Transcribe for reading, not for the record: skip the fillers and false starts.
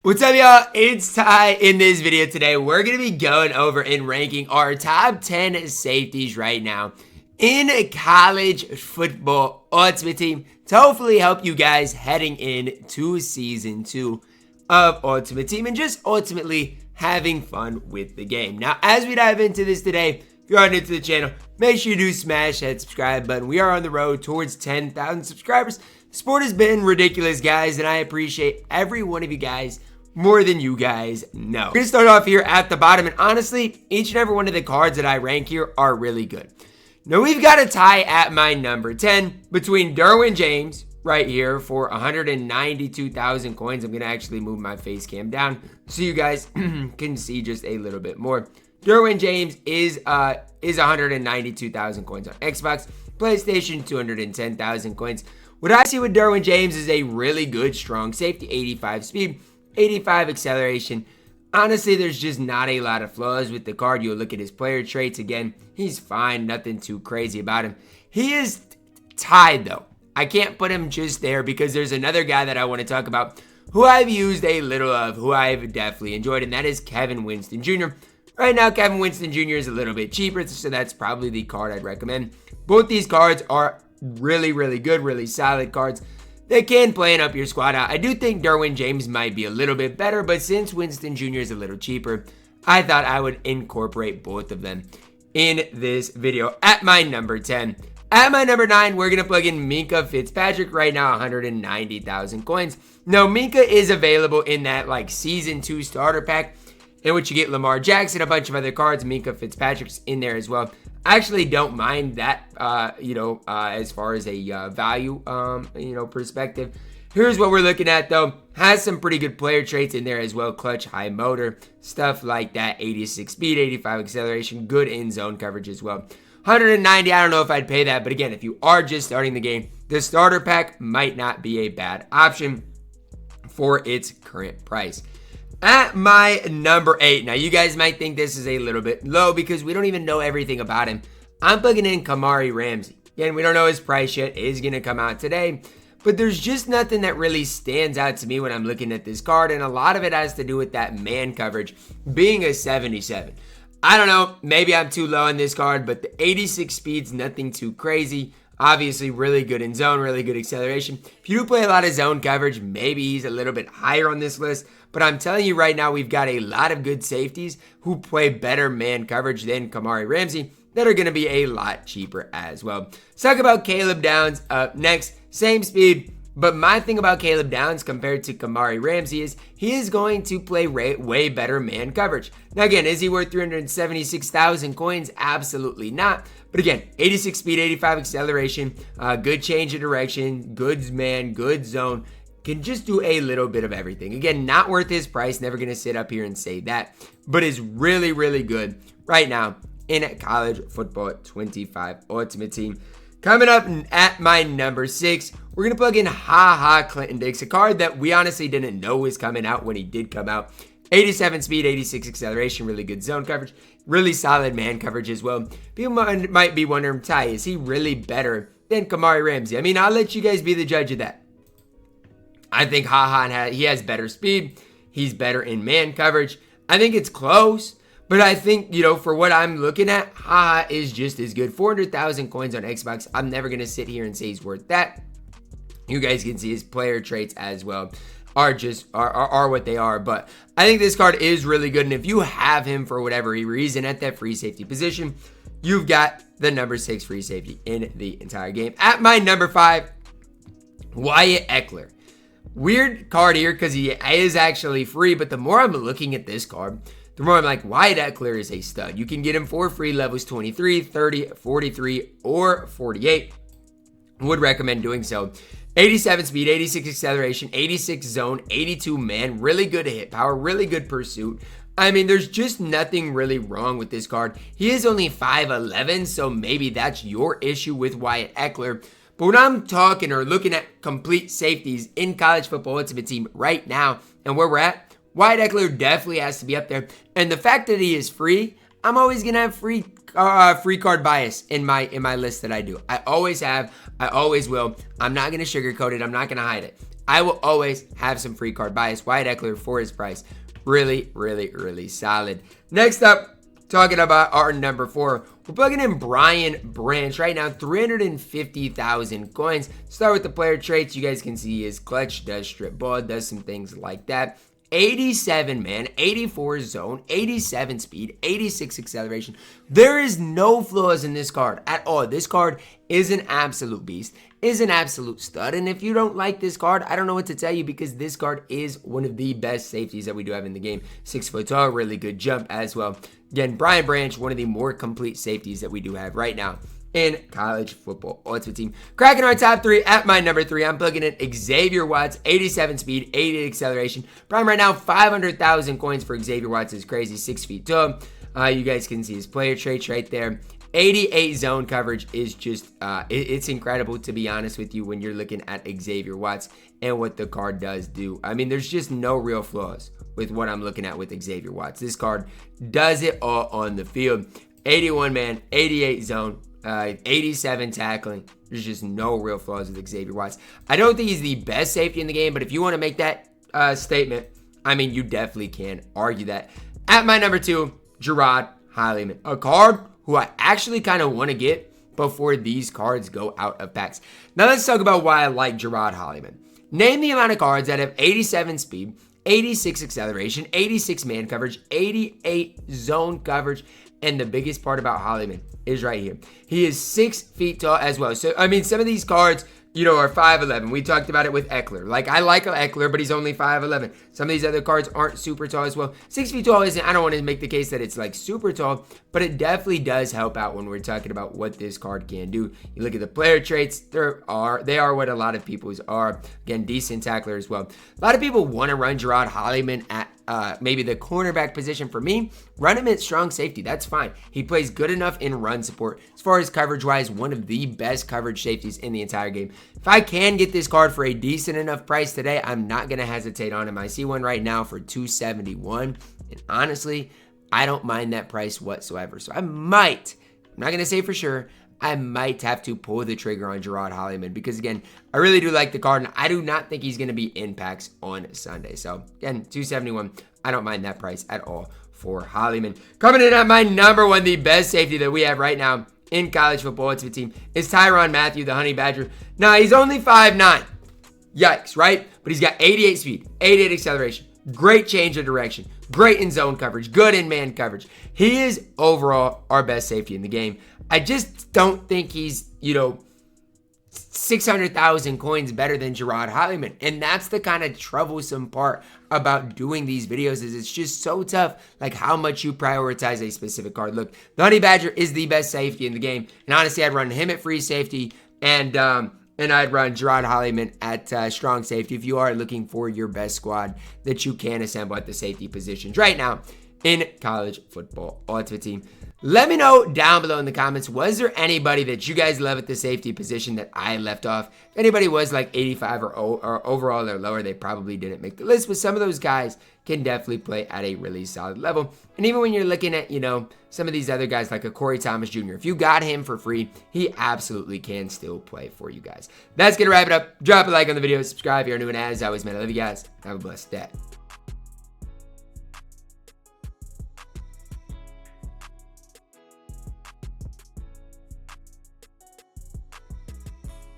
What's up, y'all? It's Ty. In this video today, we're going to be going over and ranking our top 10 safeties right now in a college football Ultimate Team to hopefully help you guys heading into Season 2 of Ultimate Team and just ultimately having fun with the game. Now, as we dive into this today, if you are new to the channel, make sure you do smash that subscribe button. We are on the road towards 10,000 subscribers. The sport has been ridiculous, guys, and I appreciate every one of you guys more than you guys know. We're gonna start off here at the bottom, and honestly, each and every one of the cards that I rank here are really good. Now, we've got a tie at my number 10 between Derwin James right here for 192,000 coins. I'm gonna actually move my face cam down so you guys can see just a little bit more. Derwin James is 192,000 coins on Xbox. PlayStation, 210,000 coins. What I see with Derwin James is a really good, strong safety, 85 speed, 85 acceleration. Honestly, there's just not a lot of flaws with the card. You'll look at his player traits. Again, he's fine. Nothing too crazy about him. He is tied, though. I can't put him just there because there's another guy that I want to talk about who I've used a little of, who I've definitely enjoyed, and that is Kevin Winston Jr. Right now, Kevin Winston Jr. is a little bit cheaper, so that's probably the card I'd recommend. Both these cards are really, really good, really solid cards. They can plan up your squad out. I do think Derwin James might be a little bit better, but since Winston Jr. is a little cheaper, I thought I would incorporate both of them in this video. At my number 10. At my number 9, we're going to plug in Minkah Fitzpatrick. Right now, 190,000 coins. Now, Minkah is available in that like Season 2 starter pack, in which you get Lamar Jackson, a bunch of other cards. Minkah Fitzpatrick's in there as well. I actually don't mind that, as far as a value, perspective. Here's what we're looking at, though. Has some pretty good player traits in there as well. Clutch, high motor, stuff like that. 86 speed, 85 acceleration, good in zone coverage as well. 190, I don't know if I'd pay that. But again, if you are just starting the game, the starter pack might not be a bad option for its current price. At my number 8, now you guys might think this is a little bit low because we don't even know everything about him. I'm plugging in Kamari Ramsey. Again, we don't know his price yet. It is going to come out today. But there's just nothing that really stands out to me when I'm looking at this card. And a lot of it has to do with that man coverage being a 77. I don't know. Maybe I'm too low on this card. But the 86 speed's nothing too crazy. Obviously, really good in zone, really good acceleration. If you do play a lot of zone coverage, maybe he's a little bit higher on this list. But I'm telling you right now, we've got a lot of good safeties who play better man coverage than Kamari Ramsey that are going to be a lot cheaper as well. Let's talk about Caleb Downs up next. Same speed. But my thing about Caleb Downs compared to Kamari Ramsey is he is going to play way better man coverage. Now again, is he worth 376,000 coins? Absolutely not. But again, 86 speed, 85 acceleration, good change of direction, good man, good zone. Can just do a little bit of everything. Again, not worth his price. Never going to sit up here and say that. But is really, really good right now in college football 25 Ultimate Team. Coming up at my number 6, we're going to plug in Clinton Dix, a card that we honestly didn't know was coming out when he did come out. 87 speed, 86 acceleration, really good zone coverage, really solid man coverage as well. People might be wondering, Ty, is he really better than Kamari Ramsey? I mean, I'll let you guys be the judge of that. I think he has better speed. He's better in man coverage. I think it's close. But I think, for what I'm looking at, is just as good. 400,000 coins on Xbox. I'm never going to sit here and say he's worth that. You guys can see his player traits as well are what they are. But I think this card is really good. And if you have him for whatever reason at that free safety position, you've got the number 6 free safety in the entire game. At my number 5, Wyatt Ekeler. Weird card here because he is actually free. But the more I'm looking at this card, the more I'm like, Wyatt Ekeler is a stud. You can get him for free levels 23, 30, 43, or 48. Would recommend doing so. 87 speed, 86 acceleration, 86 zone, 82 man. Really good hit power, really good pursuit. I mean, there's just nothing really wrong with this card. He is only 5'11", so maybe that's your issue with Wyatt Ekeler. But when I'm talking or looking at complete safeties in college football Ultimate Team right now and where we're at, Wyatt Ekeler definitely has to be up there. And the fact that he is free, I'm always going to have free card bias in my list that I do. I always have. I always will. I'm not going to sugarcoat it. I'm not going to hide it. I will always have some free card bias. Wyatt Ekeler for his price. Really, really, really solid. Next up, talking about our number 4, we're plugging in Brian Branch right now, 350,000 coins. Start with the player traits. You guys can see he is clutch, does strip ball, does some things like that. 87 man, 84 zone, 87 speed, 86 acceleration. There is no flaws in this card at all. This card is an absolute beast, is an absolute stud. And if you don't like this card, I don't know what to tell you, because this card is one of the best safeties that we do have in the game. 6 foot tall, really good jump as well. Again, Brian Branch, one of the more complete safeties that we do have right now in college football ultimate team. Cracking our top 3 at my number 3, I'm plugging in Xavier Watts, 87 speed, 88 acceleration. Prime right now, 500,000 coins for Xavier Watts is crazy, 6 feet tall. You guys can see his player traits right there. 88 zone coverage is just, it's incredible, to be honest with you, when you're looking at Xavier Watts and what the card does do. I mean, there's just no real flaws with what I'm looking at with Xavier Watts. This card does it all on the field. 81 man, 88 zone, 87 tackling. There's just no real flaws with Xavier Watts. I don't think he's the best safety in the game, but if you want to make that statement, I mean, you definitely can argue that. At my number 2, Gerard Holliman, a card who I actually kind of want to get before these cards go out of packs. Now let's talk about why I like Gerard Holliman. Name the amount of cards that have 87 speed, 86 acceleration, 86 man coverage, 88 zone coverage, and the biggest part about Holliman is right here. He is 6 feet tall as well. So, I mean, some of these cards, you know, are 5'11". We talked about it with Ekeler. Like, I like Ekeler, but he's only 5'11". Some of these other cards aren't super tall as well. 6 feet tall isn't, I don't want to make the case that it's like super tall, but it definitely does help out when we're talking about what this card can do. You look at the player traits, they are what a lot of people's are. Again, decent tackler as well. A lot of people want to run Gerard Holliman at maybe the cornerback position. For me, run him at strong safety. That's fine. He plays good enough in run support. As far as coverage wise, one of the best coverage safeties in the entire game. If I can get this card for a decent enough price today, I'm not going to hesitate on him. I see one right now for $271. And honestly, I don't mind that price whatsoever. So I might, I'm not going to say for sure, I might have to pull the trigger on Gerard Holliman, because again, I really do like the card, and I do not think he's going to be in packs on Sunday. So again, $271, I don't mind that price at all for Holliman. Coming in at my number 1, the best safety that we have right now in college football ultimate team is Tyrann Mathieu, the Honey Badger. Now, he's only 5'9". Yikes, right? But he's got 88 speed, 88 acceleration, great change of direction, great in zone coverage, good in man coverage. He is overall our best safety in the game. I just don't think he's, 600,000 coins better than Gerard Holliman. And that's the kind of troublesome part about doing these videos, is it's just so tough, like how much you prioritize a specific card. Look, the Honey Badger is the best safety in the game. And honestly, I'd run him at free safety, and I'd run Gerard Holliman at strong safety if you are looking for your best squad that you can assemble at the safety positions right now in college football ultimate team. Let me know down below in the comments, was there anybody that you guys love at the safety position that I left off? If anybody was like 85 or overall or lower, they probably didn't make the list, but some of those guys can definitely play at a really solid level. And even when you're looking at, some of these other guys like a Corey Thomas Jr., if you got him for free, he absolutely can still play for you guys. That's going to wrap it up. Drop a like on the video, subscribe if you're new, and as always, man, I love you guys. Have a blessed day.